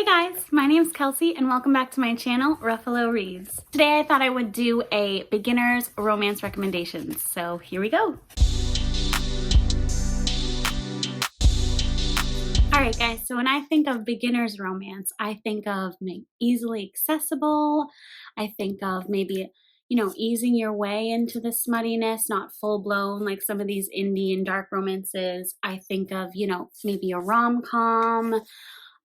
Hey guys, my name's Kelsey and welcome back to my channel, Ruffalo Reads. Today I thought I would do a beginner's romance recommendations, so here we go. Alright guys, so when I think of beginner's romance, I think of easily accessible. I think of maybe, easing your way into the smuttiness, not full blown like some of these indie and dark romances. I think of, maybe a rom-com,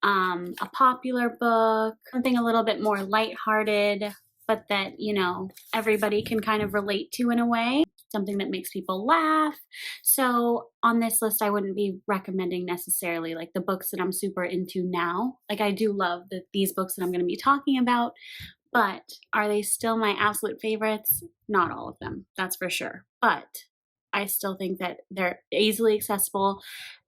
a popular book, something a little bit more lighthearted, but that, everybody can kind of relate to in a way, something that makes people laugh. So on this list, I wouldn't be recommending necessarily like the books that I'm super into now. Like I do love these books that I'm going to be talking about, but are they still my absolute favorites? Not all of them, that's for sure. But I still think that they're easily accessible.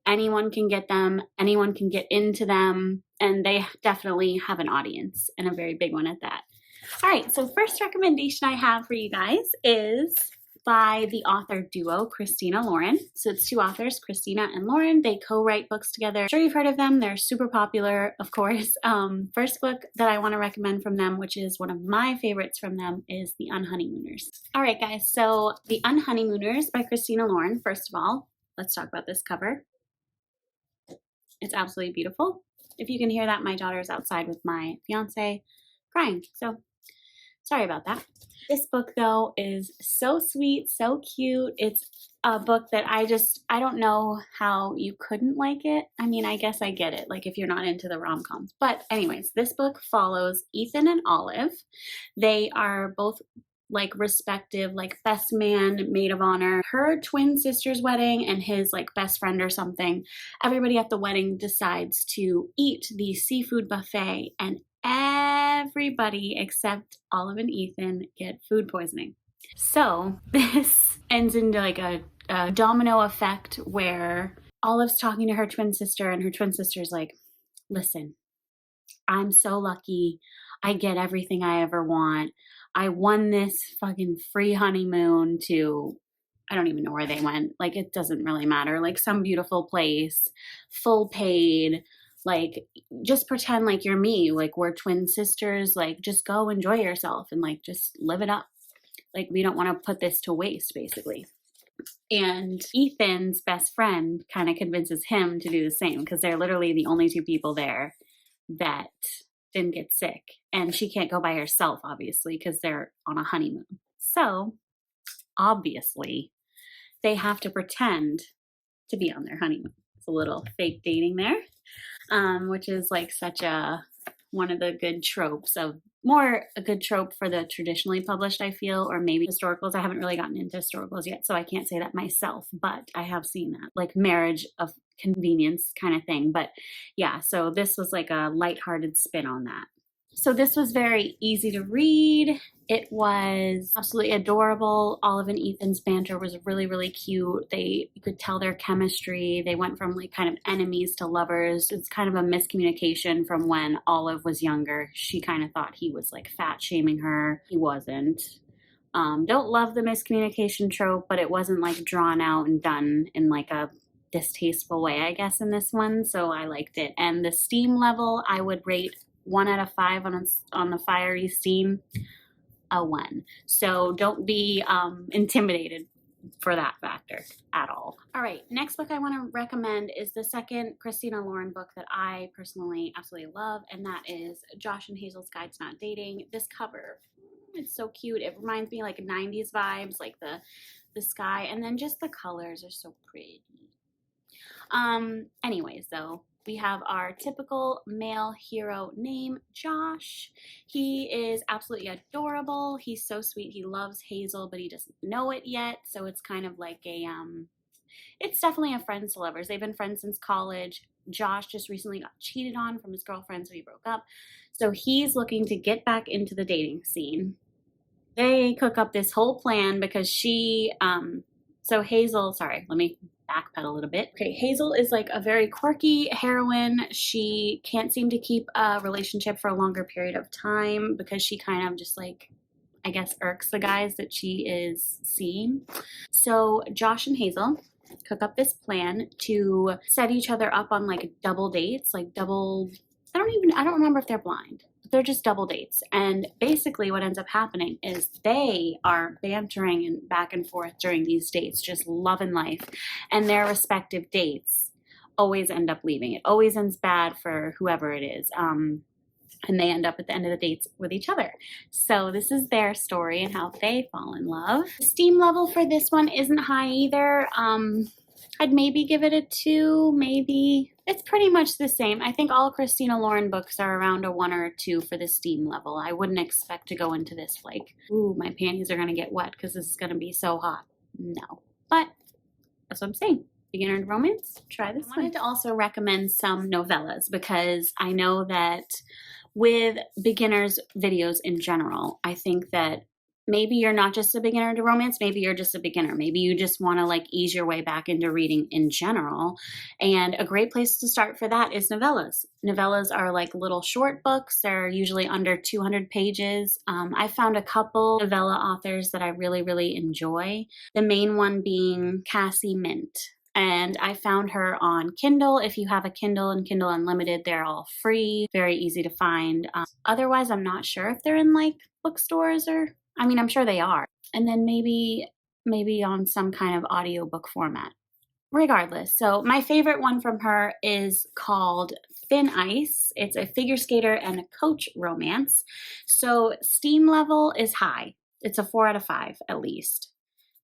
Anyone can get them, anyone can get into them, and they definitely have an audience, and a very big one at that. All right, so first recommendation I have for you guys is by the author duo Christina Lauren. So it's two authors, Christina and Lauren. They co-write books together. I'm sure you've heard of them. They're super popular, of course. First book that I want to recommend from them, which is one of my favorites from them, is The On Honeymooners. All right, guys, so The On Honeymooners by Christina Lauren. First of all, let's talk about this cover. It's absolutely beautiful. If you can hear that, my daughter's outside with my fiance crying. So sorry about that. This book though is so sweet, so cute. It's a book that I don't know how you couldn't like it. I mean, I guess I get it, like if you're not into the rom-coms. But anyways, this book follows Ethan and Olive. They are both like respective, like best man, maid of honor, her twin sister's wedding and his like best friend or something. Everybody at the wedding decides to eat the seafood buffet, and everybody except Olive and Ethan get food poisoning. So this ends into like a domino effect where Olive's talking to her twin sister and her twin sister's like, listen, I'm so lucky. I get everything I ever want. I won this fucking free honeymoon to, I don't even know where they went. Like, it doesn't really matter. Like some beautiful place, full paid. Like, just pretend like you're me. Like, we're twin sisters. Like, just go enjoy yourself and like, just live it up. Like, we don't want to put this to waste, basically. And Ethan's best friend kind of convinces him to do the same because they're literally the only two people there that didn't get sick, and she can't go by herself obviously because they're on a honeymoon. So obviously they have to pretend to be on their honeymoon. It's a little fake dating there, which is like such a one of the good tropes of more a good trope for the traditionally published, I feel, or maybe historicals. I haven't really gotten into historicals yet, so I can't say that myself, but I have seen that, like marriage of convenience kind of thing. But yeah, so this was like a lighthearted spin on that. So this was very easy to read. It was absolutely adorable. Olive and Ethan's banter was really, really cute. You could tell their chemistry. They went from like kind of enemies to lovers. It's kind of a miscommunication from when Olive was younger. She kind of thought he was like fat shaming her. He wasn't. Don't love the miscommunication trope, but it wasn't like drawn out and done in like a distasteful way, I guess, in this one. So I liked it. And the steam level, I would rate 1 out of 5 on the fiery steam, a 1. So don't be intimidated for that factor at all. All right, next book I want to recommend is the second Christina Lauren book that I personally absolutely love, and that is Josh and Hazel's Guide to Not Dating. This cover, it's so cute. It reminds me like 90s vibes, like the sky, and then just the colors are so pretty. Anyways though, we have our typical male hero name, Josh. He is absolutely adorable. He's so sweet. He loves Hazel, but he doesn't know it yet. So it's kind of like it's definitely a friends to lovers. They've been friends since college. Josh just recently got cheated on from his girlfriend, so he broke up. So he's looking to get back into the dating scene. They cook up this whole plan because so Hazel, sorry, let me backpedal a little bit. Okay, Hazel is like a very quirky heroine. She can't seem to keep a relationship for a longer period of time because she kind of just like, I guess, irks the guys that she is seeing. So Josh and Hazel cook up this plan to set each other up on like double dates, like double I don't remember if they're blind. They're just double dates. And basically what ends up happening is they are bantering and back and forth during these dates, just loving life. And their respective dates always end up leaving. It always ends bad for whoever it is. And they end up at the end of the dates with each other. So this is their story and how they fall in love. The steam level for this one isn't high either. I'd maybe give it a 2, maybe. It's pretty much the same. I think all Christina Lauren books are around a 1 or a 2 for the steam level. I wouldn't expect to go into this like, ooh, my panties are gonna get wet because this is gonna be so hot. No, but that's what I'm saying. Beginner romance, try this one. I wanted to also recommend some novellas because I know that with beginners videos in general, I think that maybe you're not just a beginner to romance, maybe you're just a beginner. Maybe you just want to like ease your way back into reading in general. And a great place to start for that is novellas. Novellas are like little short books. They're usually under 200 pages. I found a couple novella authors that I really, really enjoy. The main one being Cassie Mint. And I found her on Kindle. If you have a Kindle and Kindle Unlimited, they're all free, very easy to find. Otherwise, I'm not sure if they're in like bookstores or, I mean, I'm sure they are. And then maybe on some kind of audiobook format. Regardless, so my favorite one from her is called Thin Ice. It's a figure skater and a coach romance. So steam level is high. It's a 4 out of 5 at least.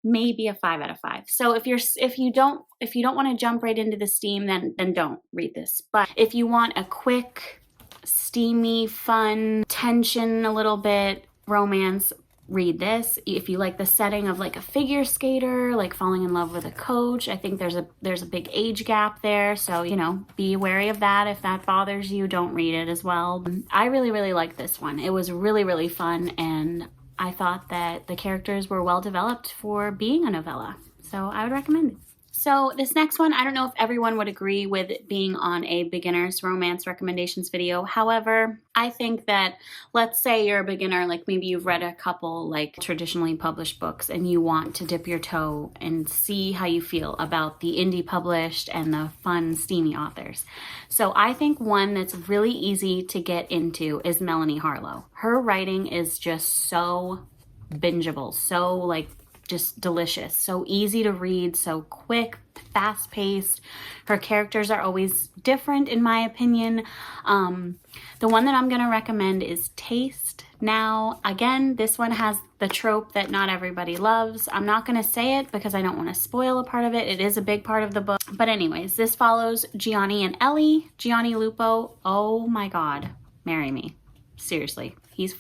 Maybe a 5 out of 5. So if you don't want to jump right into the steam, then don't read this. But if you want a quick, steamy, fun, tension a little bit romance, read this. If you like the setting of like a figure skater, like falling in love with a coach, I think there's a big age gap there. So, you know, be wary of that. If that bothers you, don't read it as well. I really, really like this one. It was really, really fun, and I thought that the characters were well developed for being a novella. So I would recommend it. So this next one, I don't know if everyone would agree with it being on a beginner's romance recommendations video. However, I think that, let's say you're a beginner, like maybe you've read a couple like traditionally published books and you want to dip your toe and see how you feel about the indie published and the fun, steamy authors. So I think one that's really easy to get into is Melanie Harlow. Her writing is just so bingeable, so like just delicious, so easy to read, so quick, fast-paced. Her characters are always different, in my opinion. The one that I'm going to recommend is Taste. Now, again, this one has the trope that not everybody loves. I'm not going to say it because I don't want to spoil a part of it. It is a big part of the book. But anyways, this follows Gianni and Ellie. Gianni Lupo, oh my God, marry me. Seriously, He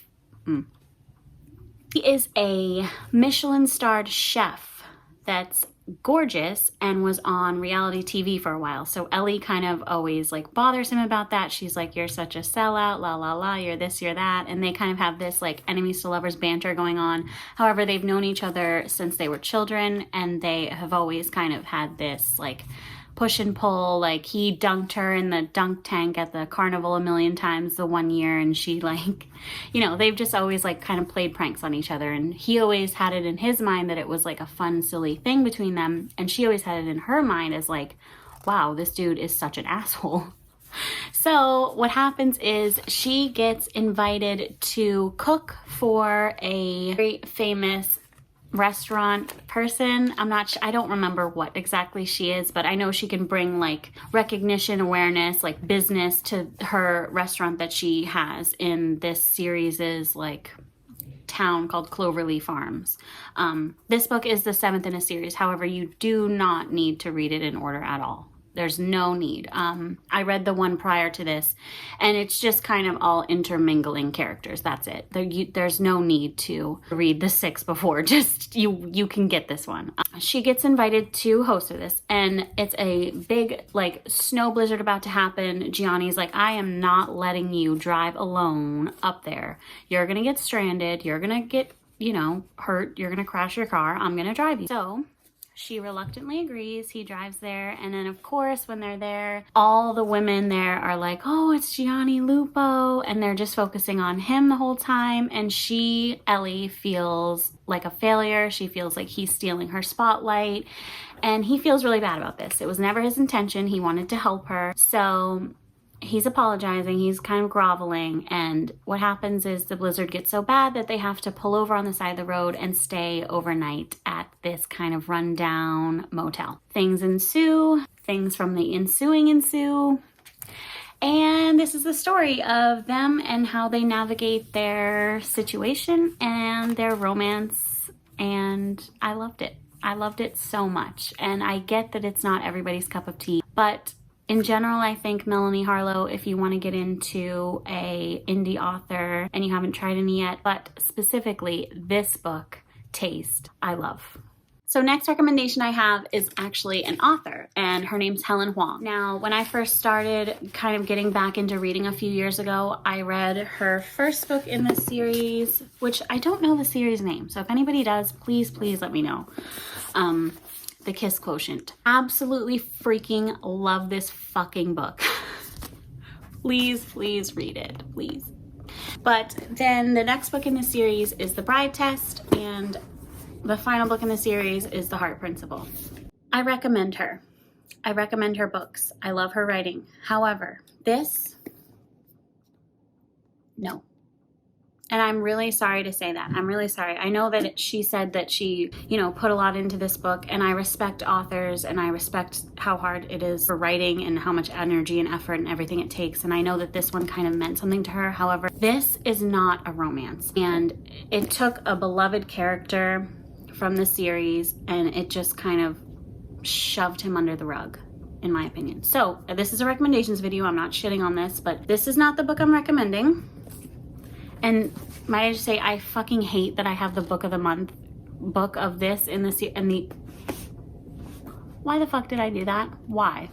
is a Michelin-starred chef that's gorgeous and was on reality TV for a while. So Ellie kind of always like bothers him about that. She's like, you're such a sellout, la la la, you're this, you're that. And they kind of have this like enemies to lovers banter going on. However, they've known each other since they were children, and they have always kind of had this like push and pull. Like he dunked her in the dunk tank at the carnival a million times the one year, and she like, you know, they've just always like kind of played pranks on each other, and he always had it in his mind that it was like a fun, silly thing between them, and she always had it in her mind as like, wow, this dude is such an asshole. So what happens is she gets invited to cook for a very famous restaurant person. I don't remember what exactly she is, but I know she can bring like recognition, awareness, like business to her restaurant that she has in this series' like town called Cloverleaf Farms. This book is the 7th in a series. However, you do not need to read it in order at all. There's no need. I read the one prior to this, and it's just kind of all intermingling characters. That's it. There's no need to read the 6 before. Just you can get this one. She gets invited to host this, and it's a big like snow blizzard about to happen. Gianni's like, I am not letting you drive alone up there. You're gonna get stranded. You're gonna get, you know, hurt. You're gonna crash your car. I'm gonna drive you. So she reluctantly agrees. He drives there, and then of course when they're there, all the women there are like, oh, it's Gianni Lupo, and they're just focusing on him the whole time, and Ellie feels like a failure. She feels like he's stealing her spotlight, and he feels really bad about this. It was never his intention. He wanted to help her. So he's apologizing, he's kind of groveling, and what happens is the blizzard gets so bad that they have to pull over on the side of the road and stay overnight at this kind of rundown motel. Things ensue, things from the ensuing ensue, and this is the story of them and how they navigate their situation and their romance, and I loved it. I loved it so much, and I get that it's not everybody's cup of tea, but in general, I think Melanie Harlow, if you want to get into a indie author and you haven't tried any yet, but specifically this book, Taste, I love. So next recommendation I have is actually an author, and her name's Helen Huang. Now, when I first started kind of getting back into reading a few years ago, I read her first book in the series, which I don't know the series name. So if anybody does, please let me know. The Kiss Quotient. Absolutely freaking love this fucking book. Please read it, please. But then the next book in the series is The Bride Test, and the final book in the series is The Heart Principle. I recommend her. I recommend her books. I love her writing. However, this, no. And I'm really sorry to say that. I'm really sorry. I know that she said that she, put a lot into this book, and I respect authors, and I respect how hard it is for writing and how much energy and effort and everything it takes. And I know that this one kind of meant something to her. However, this is not a romance. And it took a beloved character from the series, and it just kind of shoved him under the rug, in my opinion. So this is a recommendations video. I'm not shitting on this, but this is not the book I'm recommending. And might I just say, I fucking hate that I have the book of the month book of this in the why the fuck did I do that? Why?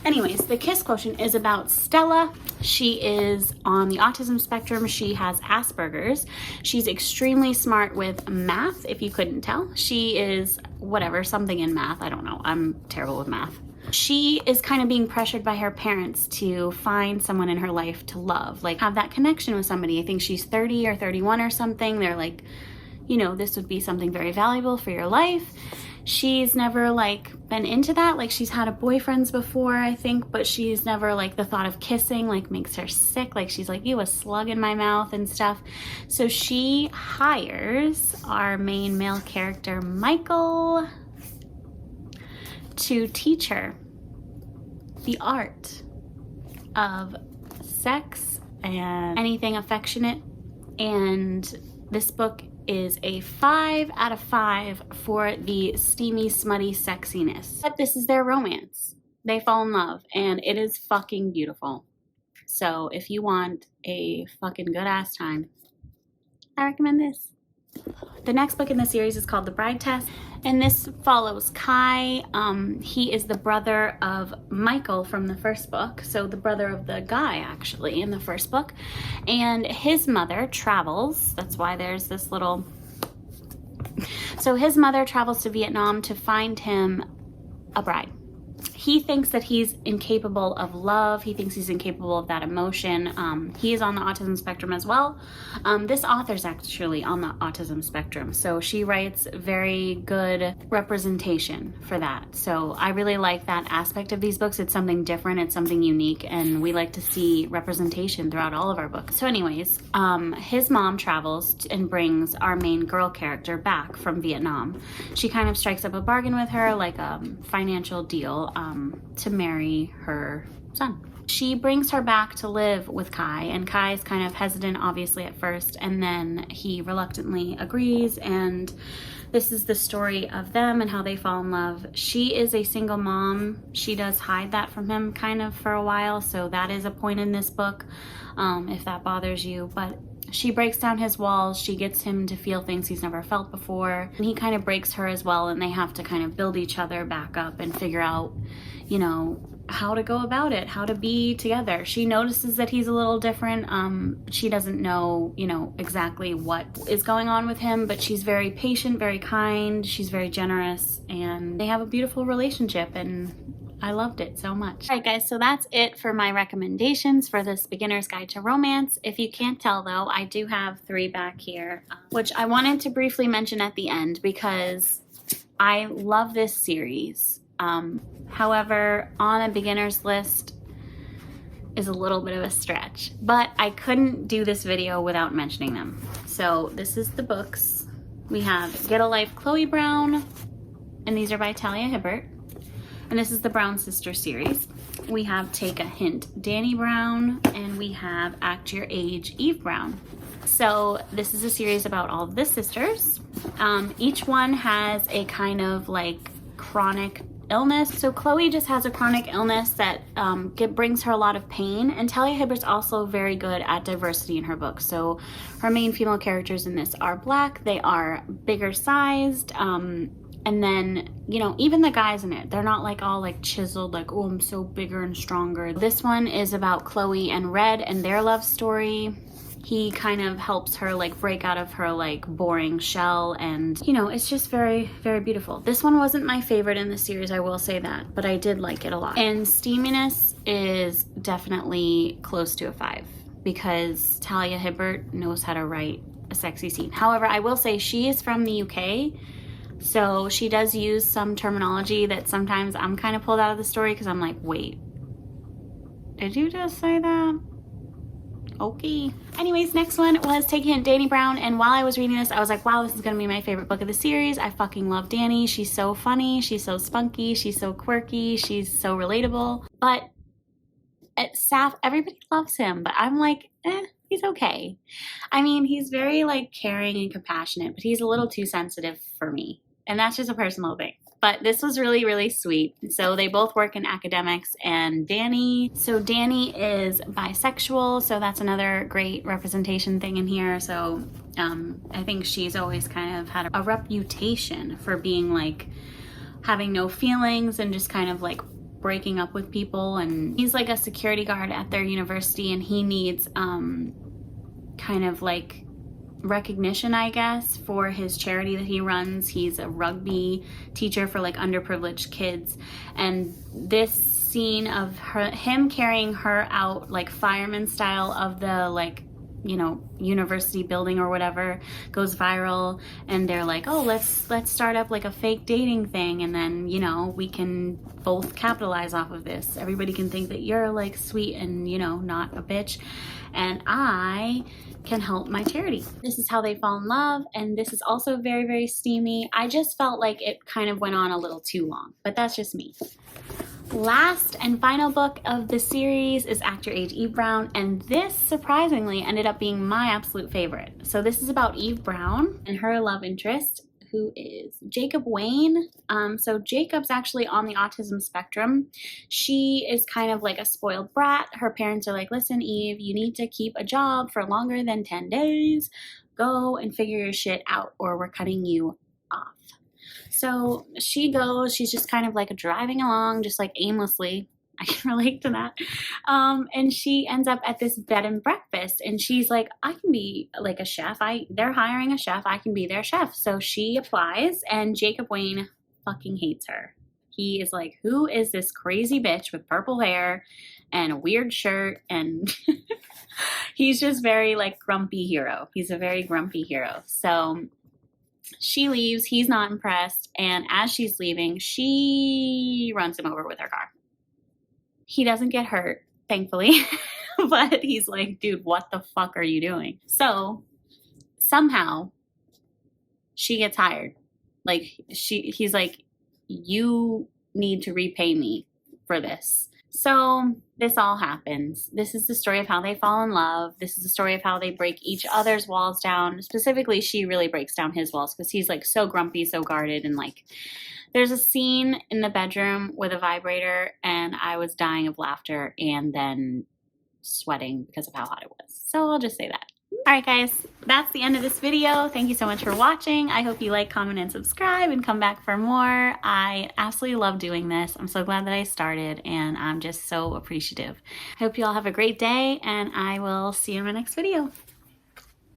Anyways, The Kiss Quotient is about Stella. She is on the autism spectrum. She has Asperger's. She's extremely smart with math, if you couldn't tell. She is whatever, something in math. I don't know. I'm terrible with math. She is kind of being pressured by her parents to find someone in her life to love, like have that connection with somebody. I think she's 30 or 31 or something. They're like, this would be something very valuable for your life. She's never been into that. Like, she's had boyfriends before, I think, but she's never the thought of kissing makes her sick. Like, she's like, ew, a slug in my mouth and stuff. So she hires our main male character, Michael, to teach her the art of sex and anything affectionate. And this book is a 5 out of 5 for the steamy, smutty sexiness. But this is their romance. They fall in love, and it is fucking beautiful. So if you want a fucking good ass time, I recommend this. The next book in the series is called The Bride Test, and this follows Kai. He is the brother of Michael from the first book, so the brother of the guy actually in the first book, and his mother travels. That's why there's this little... So his mother travels to Vietnam to find him a bride. He thinks that he's incapable of love. He thinks he's incapable of that emotion. He is on the autism spectrum as well. This author's actually on the autism spectrum, so she writes very good representation for that. So I really like that aspect of these books. It's something different, it's something unique, and we like to see representation throughout all of our books. So anyways, his mom travels and brings our main girl character back from Vietnam. She kind of strikes up a bargain with her, like a financial deal, to marry her son. She brings her back to live with Kai, and Kai is kind of hesitant obviously at first, and then he reluctantly agrees, and this is the story of them and how they fall in love. She is a single mom. She does hide that from him kind of for a while, so that is a point in this book, if that bothers you, but she breaks down his walls. She gets him to feel things he's never felt before, and he kind of breaks her as well, and they have to kind of build each other back up and figure out, how to go about it, how to be together. She notices that he's a little different. She doesn't know, exactly what is going on with him, but she's very patient, very kind, she's very generous, and they have a beautiful relationship, and I loved it so much. All right, guys, so that's it for my recommendations for this Beginner's Guide to Romance. If you can't tell, though, I do have 3 back here, which I wanted to briefly mention at the end because I love this series. However, on a beginner's list is a little bit of a stretch, but I couldn't do this video without mentioning them. So this is the books. We have Get a Life, Chloe Brown, and these are by Talia Hibbert. And this is the Brown Sister series. We have Take a Hint, Dani Brown, and we have Act Your Age, Eve Brown. So this is a series about all of the sisters. Each one has a kind of like chronic illness. So Chloe just has a chronic illness that brings her a lot of pain, and Talia Hibbert's also very good at diversity in her books. So her main female characters in this are Black, they are bigger sized, and then, you know, even the guys in it, they're not like all like chiseled, like, oh, I'm so bigger and stronger. This one is about Chloe and Red and their love story. He kind of helps her like break out of her like boring shell, and you know, it's just very, very beautiful. This one wasn't my favorite in the series, I will say that, but I did like it a lot. And steaminess is definitely close to a 5 because Talia Hibbert knows how to write a sexy scene. However, I will say she is from the UK, so she does use some terminology that sometimes I'm kind of pulled out of the story because I'm like, wait, did you just say that? Okay. Anyways, next one was Take a Hint, Dani Brown, and while I was reading this, I was like, wow, this is gonna be my favorite book of the series. I fucking love Dani. She's so funny, she's so spunky, she's so quirky, she's so relatable. But at Saf, everybody loves him, but I'm like, he's okay. I mean, he's very like caring and compassionate, but he's a little too sensitive for me. And that's just a personal thing. But this was really, really sweet. So they both work in academics, and Dani is bisexual, so that's another great representation thing in here. So I think she's always kind of had a reputation for being like having no feelings and just kind of like breaking up with people. And he's like a security guard at their university, and he needs kind of like recognition, I guess, for his charity that he runs. He's a rugby teacher for like underprivileged kids, and this scene of him carrying her out like fireman style of the like, you know, university building or whatever goes viral, and they're like, oh, let's start up like a fake dating thing, and then, you know, we can both capitalize off of this. Everybody can think that you're like sweet and, you know, not a bitch, and I can help my charity. This is how they fall in love, and this is also very, very steamy. I just felt like it kind of went on a little too long, but that's just me. Last and final book of the series is Act Your Age, Eve Brown, and this surprisingly ended up being my absolute favorite. So this is about Eve Brown and her love interest, who is Jacob Wayne. So Jacob's actually on the autism spectrum. She is kind of like a spoiled brat. Her parents are like, listen, Eve, you need to keep a job for longer than 10 days. Go and figure your shit out, or we're cutting you off. So she goes, she's just kind of like driving along, just like aimlessly. I can relate to that. And she ends up at this bed and breakfast, and she's like, I can be like a chef. They're hiring a chef. I can be their chef. So she applies, and Jacob Wayne fucking hates her. He is like, who is this crazy bitch with purple hair and a weird shirt? And he's just very like grumpy hero. He's a very grumpy hero. So she leaves, he's not impressed, and as she's leaving, she runs him over with her car. He doesn't get hurt, thankfully, but he's like, dude, what the fuck are you doing? So somehow she gets hired. Like he's like, you need to repay me for this. So this all happens. This is the story of how they fall in love. This is the story of how they break each other's walls down. Specifically, she really breaks down his walls because he's like so grumpy, so guarded, and like there's a scene in the bedroom with a vibrator, and I was dying of laughter and then sweating because of how hot it was. So I'll just say that. All right, guys, that's the end of this video. Thank you so much for watching. I hope you like, comment, and subscribe and come back for more. I absolutely love doing this. I'm so glad that I started, and I'm just so appreciative. I hope you all have a great day, and I will see you in my next video.